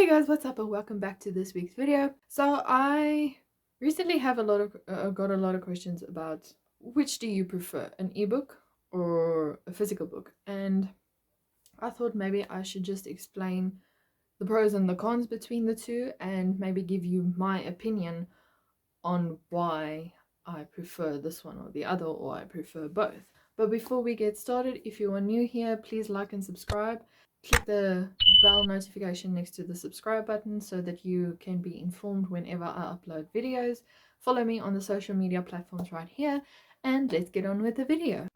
Hey guys, what's up and welcome back to this week's video. So I recently have got a lot of questions about which do you prefer, an ebook or a physical book? And I thought maybe I should just explain the pros and the cons between the two and maybe give you my opinion on why I prefer this one or the other, or I prefer both. But before we get started, if you are new here, please like and subscribe. Click the bell notification next to the subscribe button so that you can be informed whenever I upload videos. Follow me on the social media platforms right here, and let's get on with the video.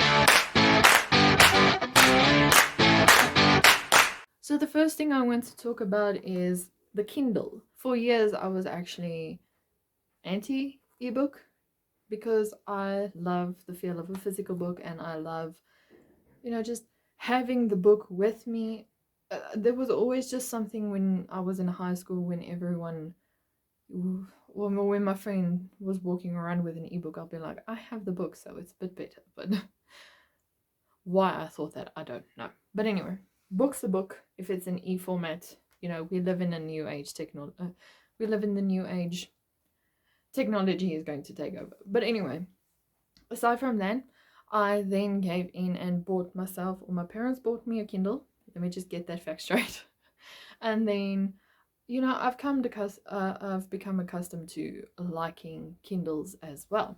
So the first thing I want to talk about is the Kindle. For years I was actually anti ebook because I love the feel of a physical book, and I love, just having the book with me. There was always just something when I was in high school when everyone, well, when my friend was walking around with an ebook, I'll be like, I have the book, so it's a bit better. But why I thought that, I don't know. But anyway, book's a book if it's in e-format. We live in a new age we live in the new age. Technology is going to take over. But anyway, aside from that, I then gave in and bought myself, or my parents bought me, a Kindle. Let me just get that fact straight. And then, I've become accustomed to liking Kindles as well.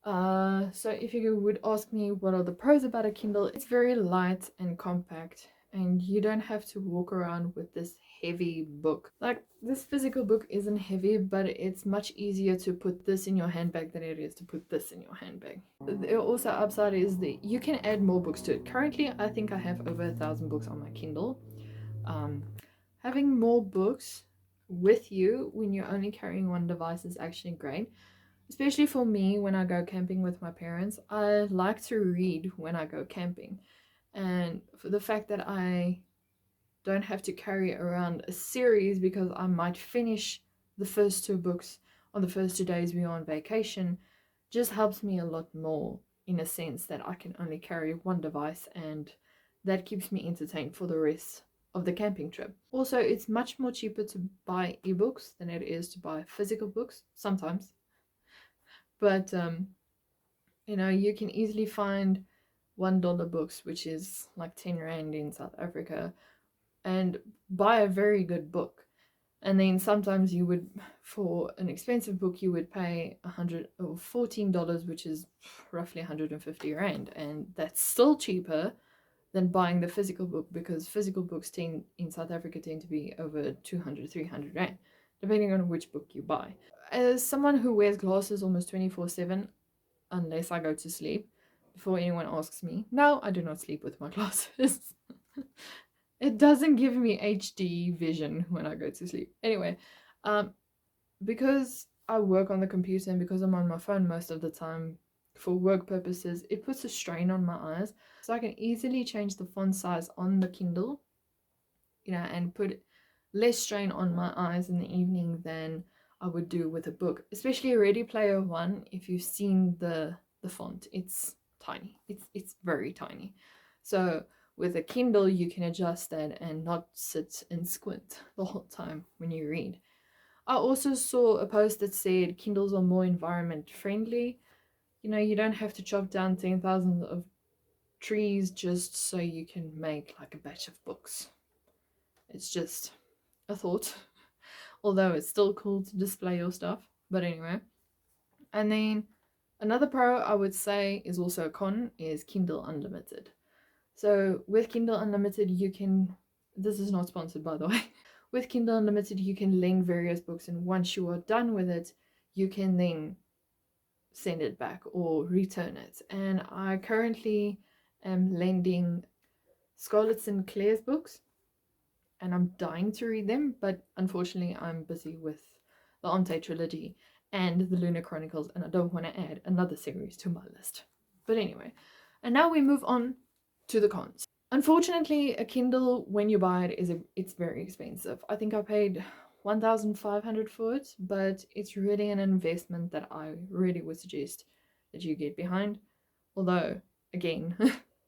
So if you would ask me what are the pros about a Kindle, it's very light and compact, and you don't have to walk around with this heavy book. Like, this physical book isn't heavy, but it's much easier to put this in your handbag than it is to put this in your handbag. The also upside is that you can add more books to it. Currently, I think I have over 1,000 books on my Kindle. Having more books with you when you're only carrying one device is actually great. Especially for me, when I go camping with my parents, I like to read when I go camping. And for the fact that I don't have to carry around a series because I might finish the first two books on the first 2 days we are on vacation, just helps me a lot more, in a sense that I can only carry one device, and that keeps me entertained for the rest of the camping trip. Also, it's much more cheaper to buy ebooks than it is to buy physical books sometimes. But you can easily find $1 books, which is like 10 rand in South Africa, and buy a very good book. And then sometimes you would, for an expensive book, you would pay $100 or $14, which is roughly 150 rand, and that's still cheaper than buying the physical book, because physical books in South Africa tend to be over 200, 300 rand, depending on which book you buy. As someone who wears glasses almost 24/7, unless I go to sleep, before anyone asks me, no, I do not sleep with my glasses. It doesn't give me HD vision when I go to sleep. Anyway, because I work on the computer and because I'm on my phone most of the time for work purposes, it puts a strain on my eyes. So I can easily change the font size on the Kindle, and put less strain on my eyes in the evening than I would do with a book. Especially Ready Player One, if you've seen the font, it's tiny. It's very tiny. So with a Kindle, you can adjust that and not sit and squint the whole time when you read. I also saw a post that said Kindles are more environment friendly. You don't have to chop down 10,000 of trees just so you can make like a batch of books. It's just a thought. Although it's still cool to display your stuff. But anyway. And then another pro I would say is also a con, is Kindle Unlimited. So with Kindle Unlimited, you can, this is not sponsored by the way, with Kindle Unlimited you can lend various books, and once you are done with it, you can then send it back or return it. And I currently am lending Scarlett Sinclair's books, and I'm dying to read them, but unfortunately I'm busy with the Ante trilogy and the Lunar Chronicles, and I don't want to add another series to my list. But anyway, and now we move on to the cons. Unfortunately, a Kindle, when you buy it, it's very expensive. I think I paid 1,500 for it, but it's really an investment that I really would suggest that you get behind. Although, again,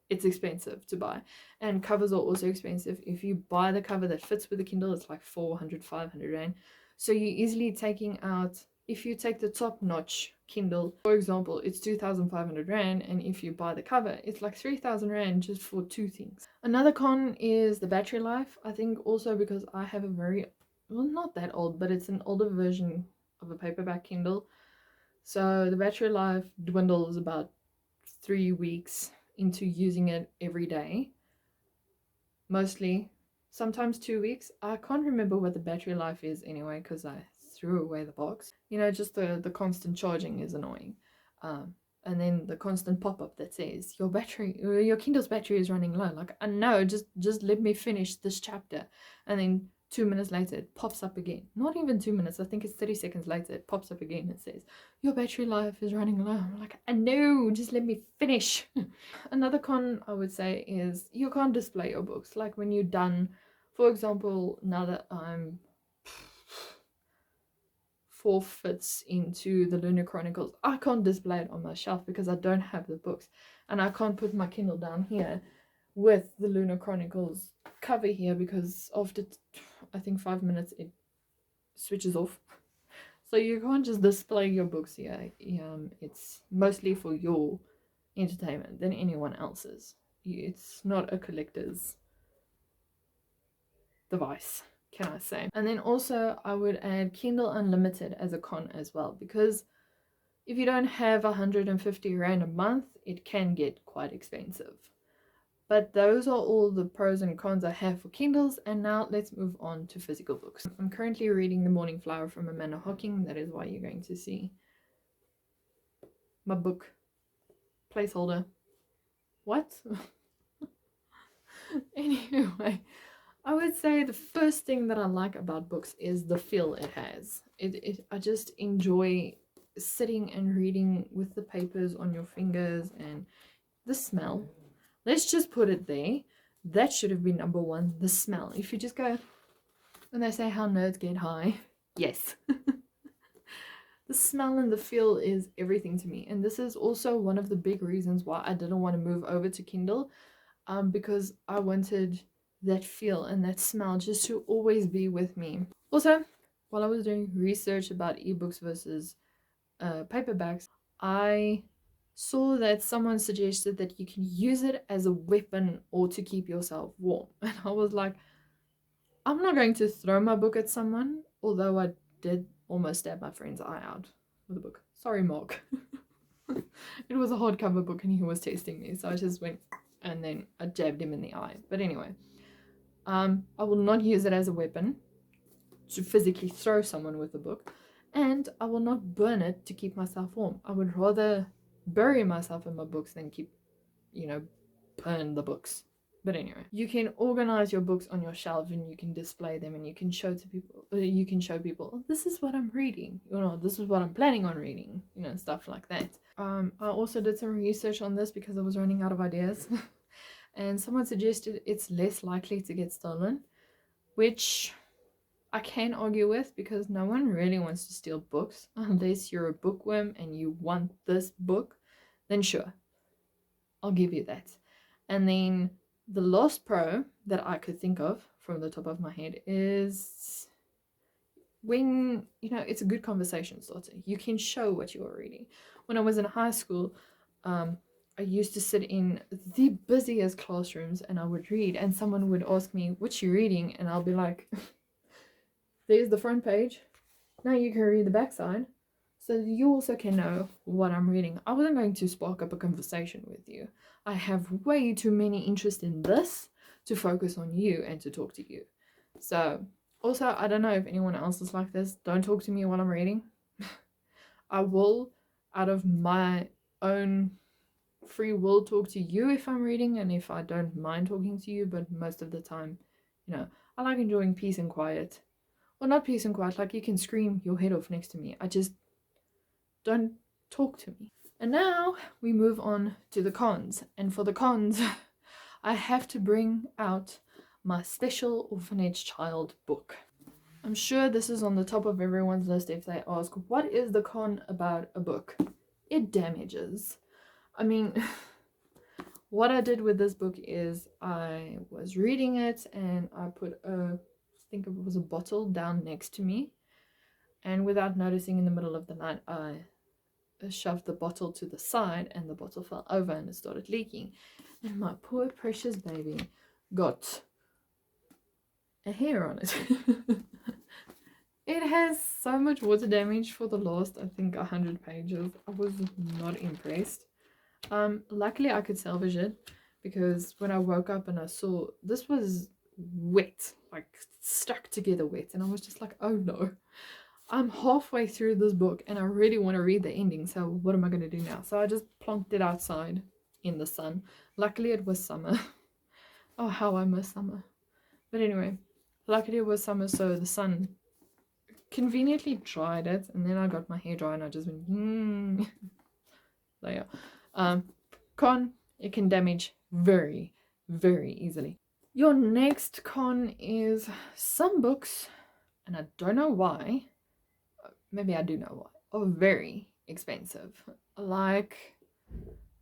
it's expensive to buy, and covers are also expensive. If you buy the cover that fits with the Kindle, it's like 400, 500 rand. So you're easily taking out, if you take the top notch Kindle, for example, it's 2,500 rand, and if you buy the cover, it's like 3,000 rand just for two things. Another con is the battery life. I think also because I have a very, well, not that old, but it's an older version of a paperback Kindle. So the battery life dwindles about 3 weeks into using it every day, mostly, sometimes 2 weeks. I can't remember what the battery life is anyway, because I threw away the box. Just the constant charging is annoying. And then the constant pop-up that says your Kindle's battery is running low. Like, I know, just let me finish this chapter. And then 2 minutes later it pops up again. Not even 2 minutes, I think it's 30 seconds later, it pops up again and says your battery life is running low. I'm like, I know, just let me finish. Another con I would say is you can't display your books. Like when you're done, for example, now that I'm 4/5 into the Lunar Chronicles, I can't display it on my shelf because I don't have the books, and I can't put my Kindle down here with the Lunar Chronicles cover here because after I think 5 minutes it switches off. So you can't just display your books here. It's mostly for your entertainment than anyone else's. It's not a collector's device, can I say. And then also I would add Kindle Unlimited as a con as well, because if you don't have 150 rand a month, it can get quite expensive. But those are all the pros and cons I have for Kindles, and now let's move on to physical books. I'm currently reading The Morning Flower from Amanda Hocking. That is why you're going to see my book placeholder. What? Anyway, I would say the first thing that I like about books is the feel it has. I just enjoy sitting and reading with the papers on your fingers, and the smell. Let's just put it there. That should have been number one, the smell. If you just go, and they say how nerds get high. Yes. The smell and the feel is everything to me. And this is also one of the big reasons why I didn't want to move over to Kindle, because I wanted that feel and that smell just to always be with me. Also, while I was doing research about ebooks versus paperbacks, I saw that someone suggested that you can use it as a weapon or to keep yourself warm. And I was like, I'm not going to throw my book at someone, although I did almost stab my friend's eye out with a book. Sorry, Mark. It was a hardcover book and he was testing me, so I just went and then I jabbed him in the eye. But anyway, I will not use it as a weapon to physically throw someone with a book, and I will not burn it to keep myself warm. I would rather bury myself in my books than keep, burn the books. But anyway, you can organize your books on your shelf and you can display them and you can show people, oh, this is what I'm reading, this is what I'm planning on reading, stuff like that. I also did some research on this because I was running out of ideas. And someone suggested it's less likely to get stolen, which I can argue with, because no one really wants to steal books unless you're a bookworm and you want this book. Then sure, I'll give you that. And then the last pro that I could think of from the top of my head is when, it's a good conversation starter. You can show what you are reading. When I was in high school, I used to sit in the busiest classrooms and I would read, and someone would ask me, what you reading? And I'll be like, there's the front page. Now you can read the back side, so you also can know what I'm reading. I wasn't going to spark up a conversation with you. I have way too many interests in this to focus on you and to talk to you. So, also, I don't know if anyone else is like this. Don't talk to me while I'm reading. I will, out of my own free will, talk to you if I'm reading and if I don't mind talking to you, but most of the time, I like enjoying peace and quiet. Well, not peace and quiet, like you can scream your head off next to me. I just don't talk to me. And now we move on to the cons. And for the cons, I have to bring out my special orphanage child book. I'm sure this is on the top of everyone's list if they ask, what is the con about a book? It damages. I mean, What I did with this book is I was reading it and I put I think it was a bottle down next to me, and without noticing, in the middle of the night, I shoved the bottle to the side and the bottle fell over and it started leaking, and my poor precious baby got a hair on it. It has so much water damage for the last, I think, 100 pages. I was not impressed. Luckily I could salvage it, because when I woke up and I saw this was wet, like stuck together wet, and I was just like, oh no, I'm halfway through this book and I really want to read the ending, so what am I going to do now? So I just plonked it outside in the sun. Luckily it was summer. Oh, how I miss summer. But anyway, luckily it was summer, so the sun conveniently dried it, and then I got my hair dry and I just went there. Con, it can damage very, very easily. Your next con is some books, and I don't know why, maybe I do know why, are very expensive. Like,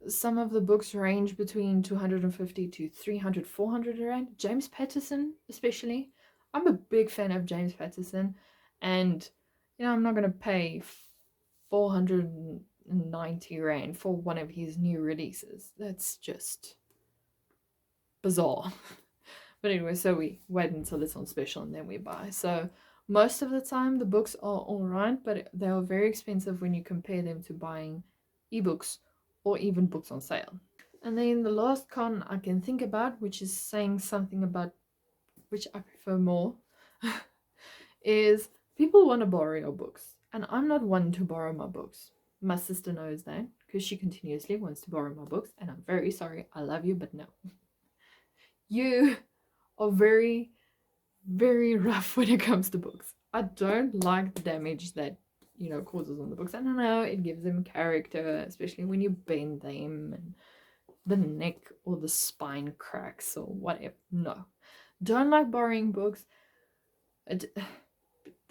some of the books range between 250 to 300, 400 rand. James Patterson, especially. I'm a big fan of James Patterson, and I'm not going to pay 490 rand for one of his new releases. That's just bizarre. But anyway, so we wait until it's on special and then we buy. So most of the time the books are alright, but they are very expensive when you compare them to buying ebooks or even books on sale. And then the last con I can think about, which is saying something about which I prefer more, is people want to borrow your books. And I'm not one to borrow my books. My sister knows that, because she continuously wants to borrow my books, and I'm very sorry. I love you, but no. You are very, very rough when it comes to books. I don't like the damage that causes on the books. I don't know, it gives them character, especially when you bend them and the neck or the spine cracks or whatever. No, don't like borrowing books.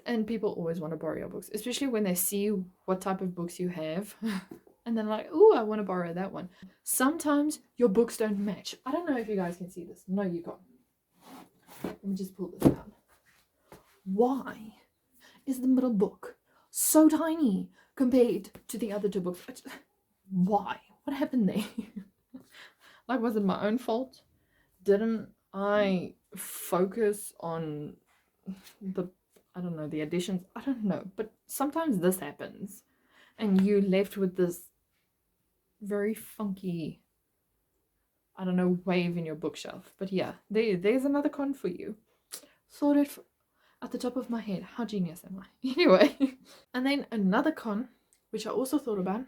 And people always want to borrow your books, especially when they see what type of books you have. And then like, oh, I want to borrow that one. Sometimes your books don't match. I don't know if you guys can see this. No, you can't. Let me just pull this down. Why is the middle book so tiny compared to the other two books? Why? What happened there? Like, was it my own fault? Didn't I focus on the additions? I don't know. But sometimes this happens and you're left with this very funky, I don't know, wave in your bookshelf. But yeah, there's another con for you. Sorted at the top of my head. How genius am I? Anyway. And then another con, which I also thought about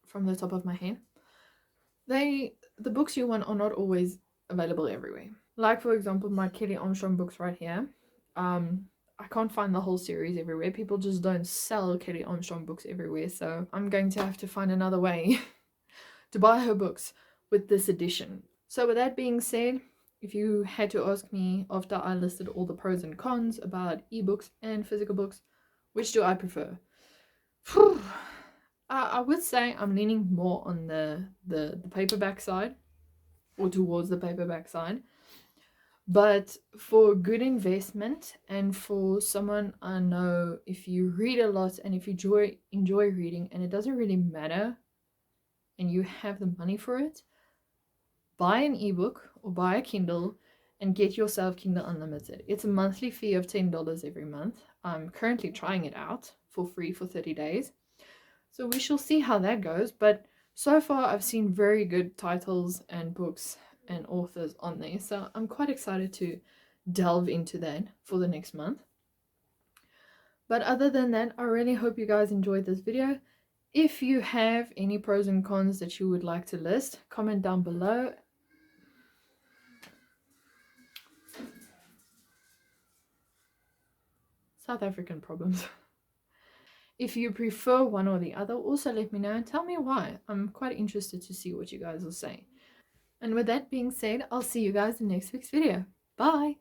from the top of my head. The books you want are not always available everywhere. Like, for example, my Kelly Armstrong books right here. I can't find the whole series everywhere. People just don't sell Kelly Armstrong books everywhere, so I'm going to have to find another way to buy her books with this edition. So with that being said, if you had to ask me after I listed all the pros and cons about ebooks and physical books, which do I prefer? I would say I'm leaning more on the paperback side, or towards the paperback side. But for good investment, and for someone I know, if you read a lot and if you enjoy reading and it doesn't really matter and you have the money for it, buy an ebook or buy a Kindle and get yourself Kindle Unlimited. It's a monthly fee of $10 every month. I'm currently trying it out for free for 30 days. So we shall see how that goes. But so far I've seen very good titles and books and authors on there, so I'm quite excited to delve into that for the next month. But other than that, I really hope you guys enjoyed this video. If you have any pros and cons that you would like to list, comment down below. South African problems. If you prefer one or the other, also let me know and tell me why. I'm quite interested to see what you guys will say. And with that being said, I'll see you guys in next week's video. Bye!